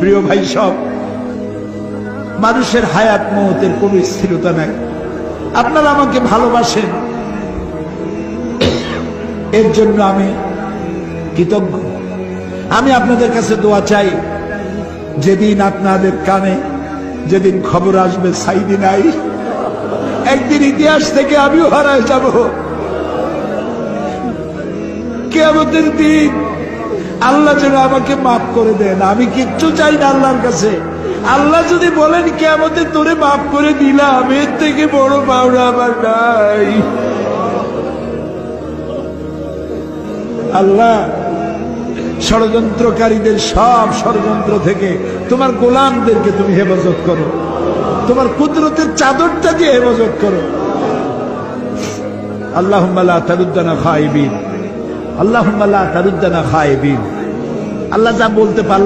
প্রিয় ভাই, সব মানুষের হায়াত মওতের কোনো স্থিরতা নাই। আপনারা আমাকে ভালোবাসেন, এর জন্য আমি কৃতজ্ঞ। আমি আপনাদের কাছে দোয়া চাই, যেদিন আপনাদের কানে যেদিন খবর আসবে সাইদি নাই, একদিন ইতিহাস থেকে আমিও হারায় যাব। কিয়ামতের দিন আল্লাহ যেন আমাকে মাফ করে দেন। আমি কিচ্ছু চাই না আল্লাহর কাছে। আল্লাহ যদি বলেন কিয়ামতে তোরে মাফ করে দিলাম, এর থেকে বড় পাওনা আমার নাই। আল্লাহ, ষড়যন্ত্রকারীদের সব ষড়যন্ত্র থেকে তোমার গোলামদেরকে তুমি হেফাজত করো, তোমার কুদরতের চাদরটা দিয়ে হেফাজত করো। আল্লাহুম্মা লা তারুদ্দানা খাইবিন, আল্লাহুম্মা লা তারুদ্দানা খাইবিন। আল্লাহ যা বলতে পারলাম